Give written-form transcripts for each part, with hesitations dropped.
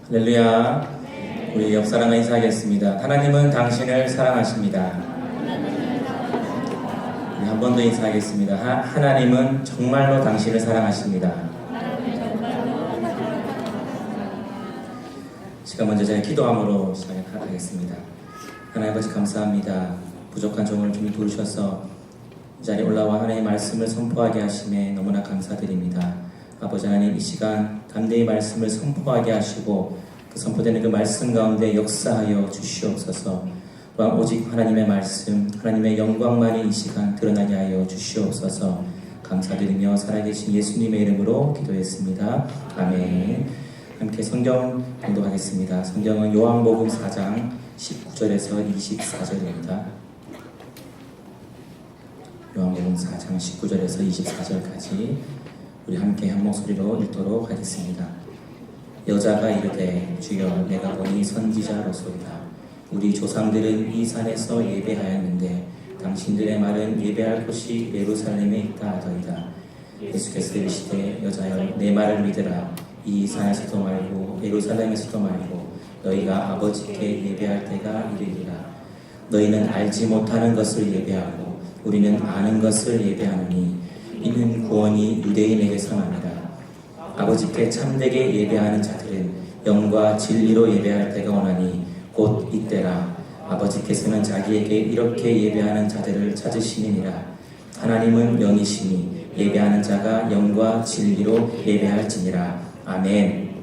할렐루야. 우리 옆사람과 인사하겠습니다. 하나님은 당신을 사랑하십니다. 우리 한 번 더 인사하겠습니다. 하나님은 정말로 당신을 사랑하십니다. 시간 먼저 제가 기도함으로 시작하겠습니다. 하나님 아버지 감사합니다. 부족한 종을 주님 도우셔서 이 자리에 올라와 하나님의 말씀을 선포하게 하심에 너무나 감사드립니다. 아버지 하나님, 이 시간 담대히 말씀을 선포하게 하시고 그 선포되는 그 말씀 가운데 역사하여 주시옵소서. 또한 오직 하나님의 말씀, 하나님의 영광만이 이 시간 드러나게 하여 주시옵소서. 감사드리며 살아계신 예수님의 이름으로 기도했습니다. 아멘. 함께 성경 공독하겠습니다. 성경은 요한복음 4장 19절에서 24절입니다. 요한복음 4장 19절에서 24절까지 우리 함께 한 목소리로 읽도록 하겠습니다. 여자가 이르되 주여 내가 보니 선지자로소이다. 우리 조상들은 이 산에서 예배하였는데 당신들의 말은 예배할 곳이 예루살렘에 있다 하더이다. 예수께서 이르시되 여자여 내 말을 믿으라. 이 산에서도 말고 예루살렘에서도 말고 너희가 아버지께 예배할 때가 이르리라. 너희는 알지 못하는 것을 예배하고 우리는 아는 것을 예배하노니 이는 구원이 유대인에게서 납니다. 아버지께 참되게 예배하는 자들은 영과 진리로 예배할 때가 오나니 곧 이때라. 아버지께서는 자기에게 이렇게 예배하는 자들을 찾으시느니라. 하나님은 영이시니 예배하는 자가 영과 진리로 예배할지니라. 아멘.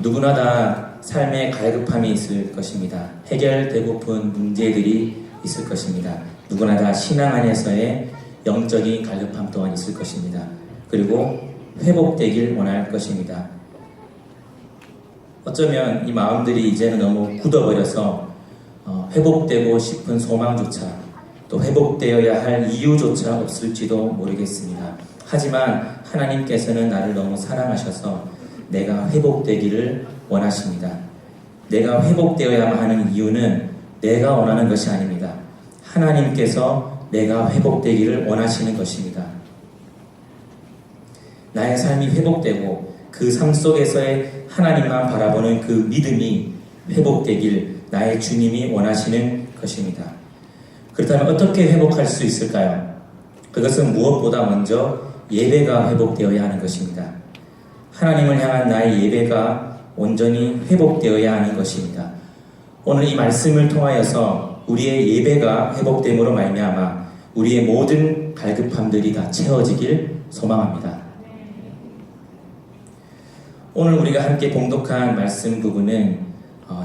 누구나 다 삶에 갈급함이 있을 것입니다. 해결되고픈 문제들이 있을 것입니다. 누구나 다 신앙 안에서의 영적인 갈급함 또한 있을 것입니다. 그리고 회복되길 원할 것입니다. 어쩌면 이 마음들이 이제는 너무 굳어버려서 회복되고 싶은 소망조차 또 회복되어야 할 이유조차 없을지도 모르겠습니다. 하지만 하나님께서는 나를 너무 사랑하셔서 내가 회복되기를 원하십니다. 내가 회복되어야만 하는 이유는 내가 원하는 것이 아닙니다. 하나님께서 내가 회복되기를 원하시는 것입니다. 나의 삶이 회복되고 그 삶 속에서의 하나님만 바라보는 그 믿음이 회복되길 나의 주님이 원하시는 것입니다. 그렇다면 어떻게 회복할 수 있을까요? 그것은 무엇보다 먼저 예배가 회복되어야 하는 것입니다. 하나님을 향한 나의 예배가 온전히 회복되어야 하는 것입니다. 오늘 이 말씀을 통하여서 우리의 예배가 회복됨으로 말미암아 우리의 모든 갈급함들이 다 채워지길 소망합니다. 오늘 우리가 함께 봉독한 말씀 부분은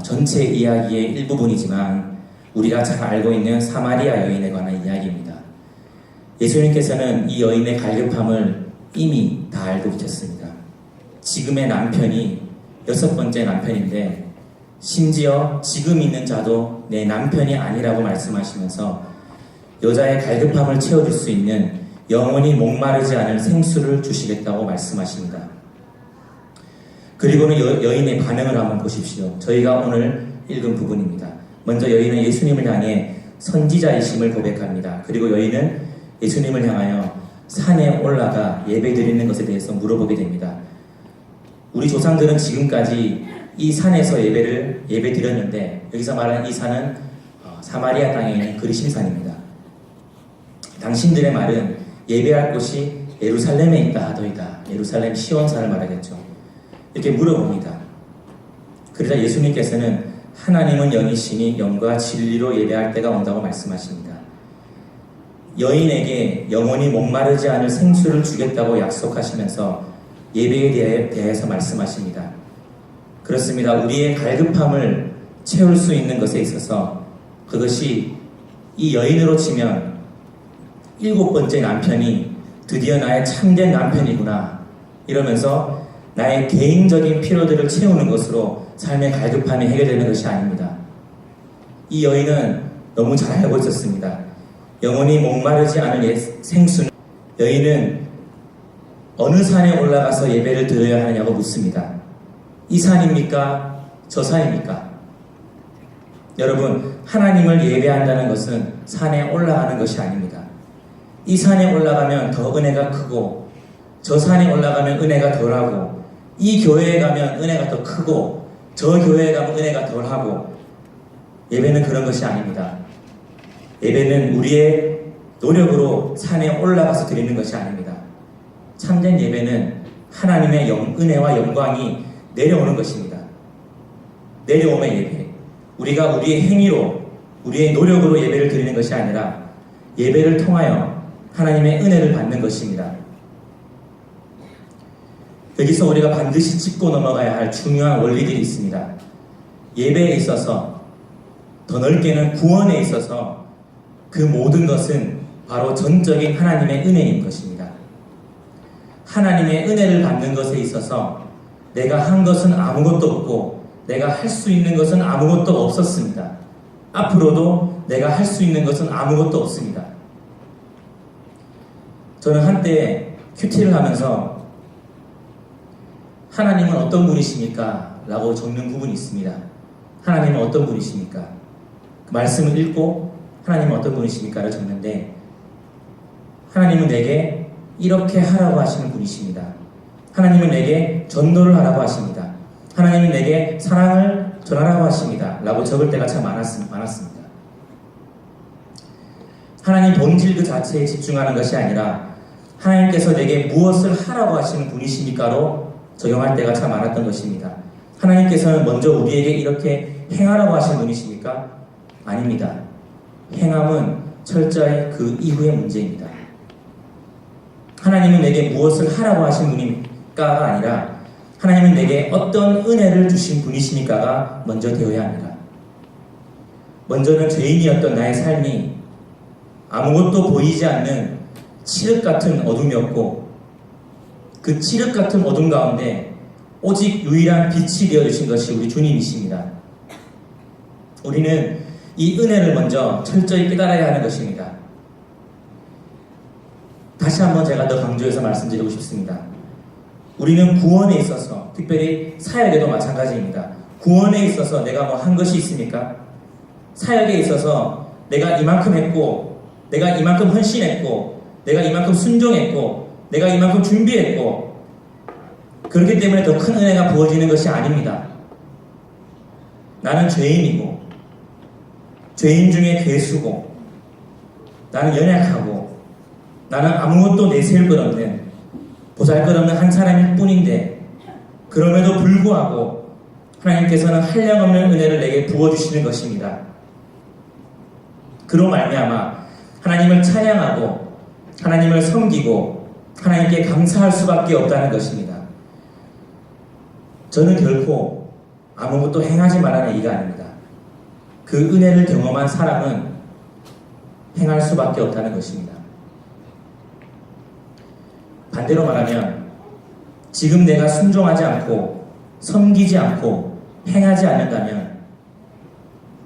전체 이야기의 일부분이지만 우리가 잘 알고 있는 사마리아 여인에 관한 이야기입니다. 예수님께서는 이 여인의 갈급함을 이미 다 알고 계셨습니다. 지금의 남편이 6번째 남편인데 심지어 지금 있는 자도 내 남편이 아니라고 말씀하시면서 여자의 갈급함을 채워줄 수 있는 영원히 목마르지 않을 생수를 주시겠다고 말씀하십니다. 그리고는 여인의 반응을 한번 보십시오. 저희가 오늘 읽은 부분입니다. 먼저 여인은 예수님을 향해 선지자이심을 고백합니다. 그리고 여인은 예수님을 향하여 산에 올라가 예배드리는 것에 대해서 물어보게 됩니다. 우리 조상들은 지금까지 이 산에서 예배드렸는데 여기서 말하는 이 산은 사마리아 땅에 있는 그리심산입니다. 당신들의 말은 예배할 곳이 예루살렘에 있다 하더이다. 예루살렘 시온산을 말하겠죠. 이렇게 물어봅니다. 그러자 예수님께서는 하나님은 영이시니 영과 진리로 예배할 때가 온다고 말씀하십니다. 여인에게 영원히 목마르지 않을 생수를 주겠다고 약속하시면서 예배에 대해서 말씀하십니다. 그렇습니다. 우리의 갈급함을 채울 수 있는 것에 있어서 그것이 이 여인으로 치면 7번째 남편이 드디어 나의 참된 남편이구나 이러면서 나의 개인적인 필요들을 채우는 것으로 삶의 갈급함이 해결되는 것이 아닙니다. 이 여인은 너무 잘 알고 있었습니다. 영원히 목마르지 않을 생수는 여인은 어느 산에 올라가서 예배를 드려야 하느냐고 묻습니다. 이 산입니까? 저 산입니까? 여러분, 하나님을 예배한다는 것은 산에 올라가는 것이 아닙니다. 이 산에 올라가면 더 은혜가 크고 저 산에 올라가면 은혜가 덜하고 이 교회에 가면 은혜가 더 크고 저 교회에 가면 은혜가 덜하고 예배는 그런 것이 아닙니다. 예배는 우리의 노력으로 산에 올라가서 드리는 것이 아닙니다. 참된 예배는 하나님의 은혜와 영광이 내려오는 것입니다. 내려오는 예배. 우리가 우리의 행위로, 우리의 노력으로 예배를 드리는 것이 아니라 예배를 통하여 하나님의 은혜를 받는 것입니다. 여기서 우리가 반드시 짚고 넘어가야 할 중요한 원리들이 있습니다. 예배에 있어서, 더 넓게는 구원에 있어서 그 모든 것은 바로 전적인 하나님의 은혜인 것입니다. 하나님의 은혜를 받는 것에 있어서 내가 한 것은 아무것도 없고 내가 할 수 있는 것은 아무것도 없었습니다. 앞으로도 내가 할 수 있는 것은 아무것도 없습니다. 저는 한때 큐티를 하면서 하나님은 어떤 분이십니까? 라고 적는 부분이 있습니다. 하나님은 어떤 분이십니까? 그 말씀을 읽고 하나님은 어떤 분이십니까?를 적는데 하나님은 내게 이렇게 하라고 하시는 분이십니다. 하나님은 내게 전도를 하라고 하십니다. 하나님은 내게 사랑을 전하라고 하십니다. 라고 적을 때가 참 많았습니다. 하나님 본질 그 자체에 집중하는 것이 아니라 하나님께서 내게 무엇을 하라고 하시는 분이십니까로 적용할 때가 참 많았던 것입니다. 하나님께서는 먼저 우리에게 이렇게 행하라고 하시는 분이십니까? 아닙니다. 행함은 철저히 그 이후의 문제입니다. 하나님은 내게 무엇을 하라고 하신 분입니까가 아니라 하나님은 내게 어떤 은혜를 주신 분이십니까가 먼저 되어야 합니다. 먼저는 죄인이었던 나의 삶이 아무것도 보이지 않는 칠흑 같은 어둠이었고 그 칠흑 같은 어둠 가운데 오직 유일한 빛이 되어주신 것이 우리 주님이십니다. 우리는 이 은혜를 먼저 철저히 깨달아야 하는 것입니다. 다시 한번 제가 더 강조해서 말씀드리고 싶습니다. 우리는 구원에 있어서, 특별히 사역에도 마찬가지입니다. 구원에 있어서 내가 뭐 한 것이 있습니까? 사역에 있어서 내가 이만큼 했고, 내가 이만큼 헌신했고, 내가 이만큼 순종했고, 내가 이만큼 준비했고, 그렇기 때문에 더 큰 은혜가 부어지는 것이 아닙니다. 나는 죄인이고, 죄인 중에 괴수고, 나는 연약하고, 나는 아무것도 내세울 것 없는, 보잘것없는 한 사람일 뿐인데, 그럼에도 불구하고 하나님께서는 한량없는 은혜를 내게 부어주시는 것입니다. 그로 말미암아 하나님을 찬양하고 하나님을 섬기고 하나님께 감사할 수밖에 없다는 것입니다. 저는 결코 아무것도 행하지 말라는 얘기가 아닙니다. 그 은혜를 경험한 사람은 행할 수밖에 없다는 것입니다. 반대로 말하면 지금 내가 순종하지 않고 섬기지 않고 행하지 않는다면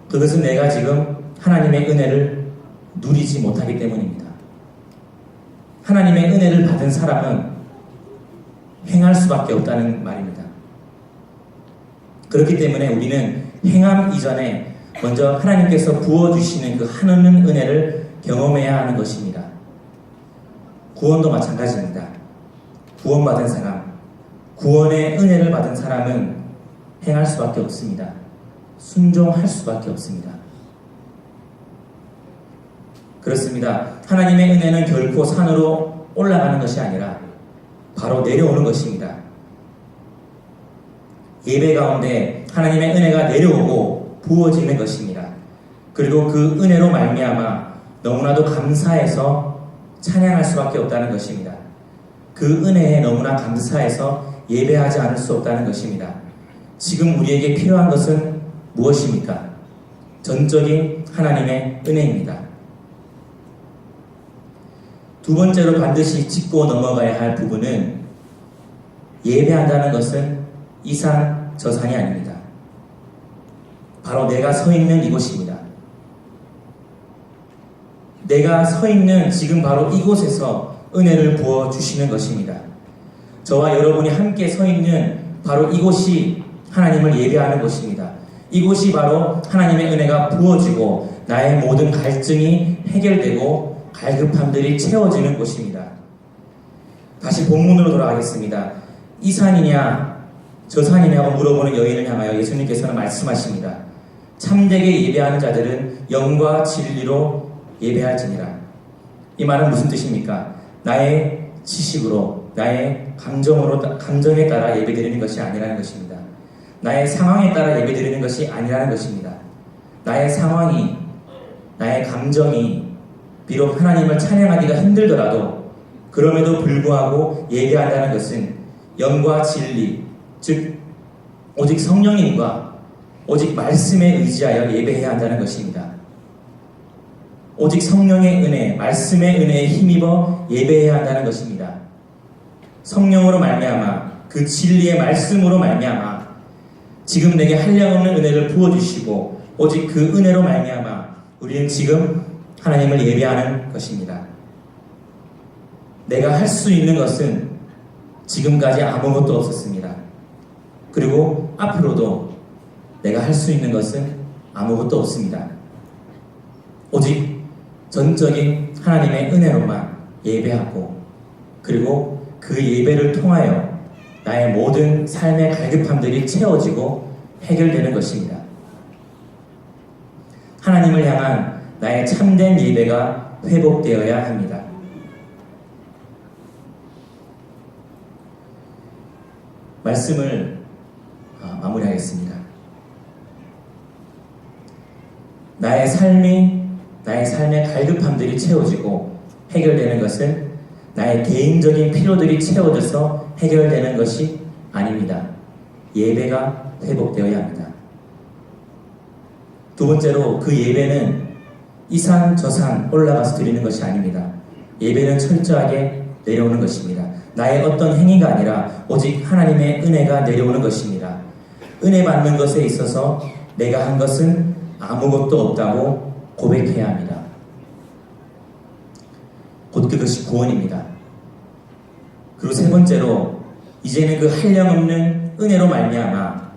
그것은 내가 지금 하나님의 은혜를 누리지 못하기 때문입니다. 하나님의 은혜를 받은 사람은 행할 수밖에 없다는 말입니다. 그렇기 때문에 우리는 행함 이전에 먼저 하나님께서 부어주시는 그 한없는 은혜를 경험해야 하는 것입니다. 구원도 마찬가지입니다. 구원받은 사람, 구원의 은혜를 받은 사람은 행할 수밖에 없습니다. 순종할 수밖에 없습니다. 그렇습니다. 하나님의 은혜는 결코 산으로 올라가는 것이 아니라 바로 내려오는 것입니다. 예배 가운데 하나님의 은혜가 내려오고 부어지는 것입니다. 그리고 그 은혜로 말미암아 너무나도 감사해서 찬양할 수밖에 없다는 것입니다. 그 은혜에 너무나 감사해서 예배하지 않을 수 없다는 것입니다. 지금 우리에게 필요한 것은 무엇입니까? 전적인 하나님의 은혜입니다. 두 번째로 반드시 짚고 넘어가야 할 부분은 예배한다는 것은 이 산 저 산이 아닙니다. 바로 내가 서 있는 이곳입니다. 내가 서 있는 지금 바로 이곳에서 은혜를 부어주시는 것입니다. 저와 여러분이 함께 서 있는 바로 이곳이 하나님을 예배하는 곳입니다. 이곳이 바로 하나님의 은혜가 부어지고 나의 모든 갈증이 해결되고 갈급함들이 채워지는 곳입니다. 다시 본문으로 돌아가겠습니다. 이 산이냐 저 산이냐고 물어보는 여인을 향하여 예수님께서는 말씀하십니다. 참되게 예배하는 자들은 영과 진리로 예배할지니라. 이 말은 무슨 뜻입니까? 나의 지식으로, 나의 감정에 따라 예배드리는 것이 아니라는 것입니다. 나의 상황에 따라 예배드리는 것이 아니라는 것입니다. 나의 상황이, 나의 감정이 비록 하나님을 찬양하기가 힘들더라도 그럼에도 불구하고 예배한다는 것은 영과 진리, 즉 오직 성령님과 오직 말씀에 의지하여 예배해야 한다는 것입니다. 오직 성령의 은혜, 말씀의 은혜에 힘입어 예배해야 한다는 것입니다. 성령으로 말미암아 그 진리의 말씀으로 말미암아 지금 내게 한량없는 은혜를 부어주시고 오직 그 은혜로 말미암아 우리는 지금 하나님을 예배하는 것입니다. 내가 할 수 있는 것은 지금까지 아무것도 없었습니다. 그리고 앞으로도 내가 할 수 있는 것은 아무것도 없습니다. 오직 전적인 하나님의 은혜로만 예배하고 그리고 그 예배를 통하여 나의 모든 삶의 갈급함들이 채워지고 해결되는 것입니다. 하나님을 향한 나의 참된 예배가 회복되어야 합니다. 말씀을 마무리하겠습니다. 나의 삶의 갈급함들이 채워지고 해결되는 것은 나의 개인적인 필요들이 채워져서 해결되는 것이 아닙니다. 예배가 회복되어야 합니다. 두 번째로 그 예배는 이 산 저 산 올라가서 드리는 것이 아닙니다. 예배는 철저하게 내려오는 것입니다. 나의 어떤 행위가 아니라 오직 하나님의 은혜가 내려오는 것입니다. 은혜 받는 것에 있어서 내가 한 것은 아무것도 없다고 고백해야 합니다. 곧 그것이 구원입니다. 그리고 세 번째로 이제는 그 한량없는 은혜로 말미암아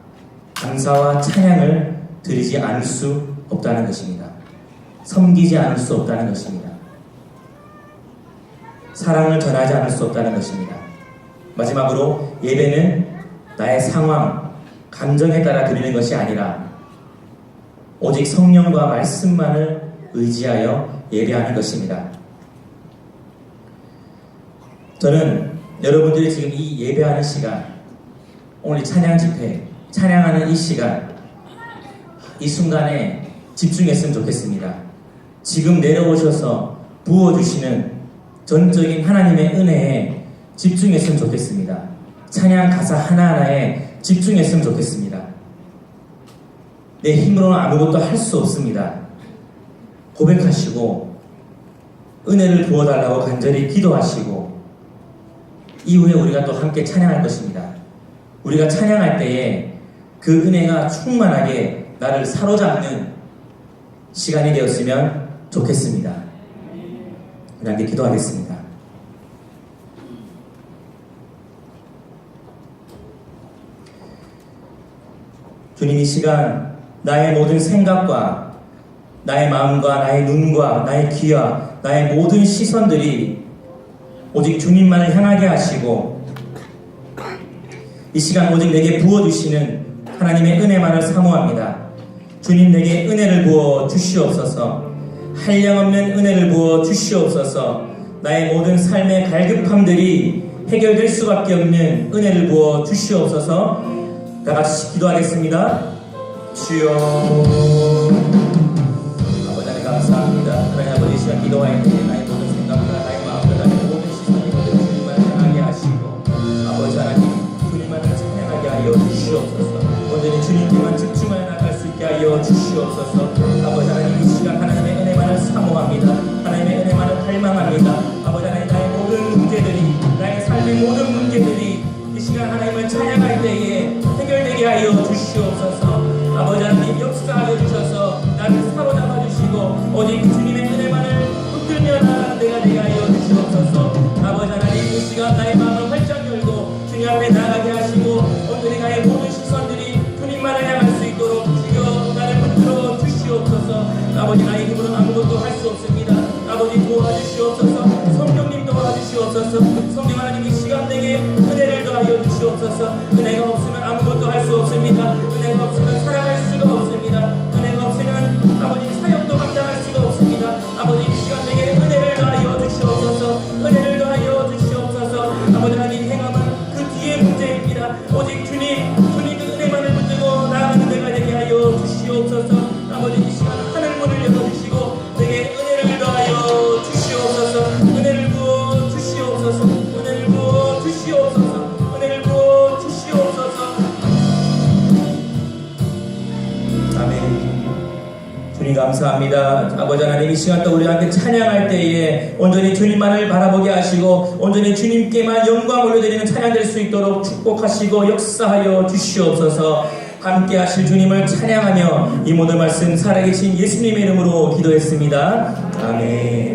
감사와 찬양을 드리지 않을 수 없다는 것입니다. 섬기지 않을 수 없다는 것입니다. 사랑을 전하지 않을 수 없다는 것입니다. 마지막으로 예배는 나의 상황, 감정에 따라 드리는 것이 아니라 오직 성령과 말씀만을 의지하여 예배하는 것입니다. 저는 여러분들이 지금 이 예배하는 시간, 오늘 찬양 집회, 찬양하는 이 시간, 이 순간에 집중했으면 좋겠습니다. 지금 내려오셔서 부어주시는 전적인 하나님의 은혜에 집중했으면 좋겠습니다. 찬양 가사 하나하나에 집중했으면 좋겠습니다. 내 힘으로는 아무것도 할 수 없습니다. 고백하시고 은혜를 부어달라고 간절히 기도하시고 이후에 우리가 또 함께 찬양할 것입니다. 우리가 찬양할 때에 그 은혜가 충만하게 나를 사로잡는 시간이 되었으면 좋겠습니다. 우리 함께 기도하겠습니다. 주님, 이 시간 나의 모든 생각과 나의 마음과 나의 눈과 나의 귀와 나의 모든 시선들이 오직 주님만을 향하게 하시고 이 시간 오직 내게 부어주시는 하나님의 은혜만을 사모합니다. 주님, 내게 은혜를 부어 주시옵소서. 한량없는 은혜를 부어 주시옵소서. 나의 모든 삶의 갈급함들이 해결될 수밖에 없는 은혜를 부어 주시옵소서. 다 같이 기도하겠습니다. 주여, 아버지 하나님 감사합니다. 하나님 아버지, 이 시간 기도할 때 나의 모든 생각과 나의 마음과 나의 모든 시선이 모든 주님만 향하게 하시고 아버지 하나님, 주님만을 찬양하게 하여 주시옵소서. 온전히 주님께만 집중하여 나갈 수 있게 하여 주시옵소서. 아버지 하나님, 이 시간 하나님의 은혜만을 사모합니다. 하나님의 은혜만을 갈망합니다. 아버지 하나님, 나의 모든 문제들이, 나의 삶의 모든 문제들이 이 시간 하나님을 찬양할 때에 해결되게 하여 주시옵소서. 아버지 하나님, 역사하여 주셔서 나를 사로잡아 주시고 오직 주님의 은혜만을 붙들며 나가는 데가 되게 하여 주시옵소서. 아버지 하나님, 이 시간 나의 마음을 활짝 열고 주님 앞에 나가게 하시고 오늘의 나의 모든 시선들이 주님만을 향할 수 있도록 주여 나를 붙들어 주시옵소서. 아버지, 나의 힘으로는 아무것도 할 수 없습니다. 아버지, 도와주시옵소서. 성령님 도와주시옵소서. 성령 하나님, 이 시간 내게 은혜를 더하여 주시옵소서. 은혜가 없으면 아무것도 할 수 없습니다. 은혜가 없으면 살아갈 수가 없습니다. 은혜가 없으면 아버지 사역도 감당할 수가 없습니다. 아버지, 이 시간 내게 은혜를 더하여 주시옵소서. 은혜를 더하여 주시옵소서. 아버지 하나님, 행함은 그 뒤에 문제입니다. 오직 주님 그 은혜만을 붙들고 나아가는 데가 되게 하여 주시옵소서. 아버지, 이 시간 하늘 문을 열어주시고 내게 은혜를 더하여 주시옵소서. 은혜를 부어 주시옵소서. 은혜를 부어 주시옵소서. 은혜를 부어 주시옵소서. 아멘. 주님 감사합니다. 아버지 하나님, 이 시간 또 우리가 함께 찬양할 때에 온전히 주님만을 바라보게 하시고 온전히 주님께만 영광 올려드리는 찬양 될 수 있도록 축복하시고 역사하여 주시옵소서. 함께 하실 주님을 찬양하며 이 모든 말씀 살아계신 예수님의 이름으로 기도했습니다. 아멘.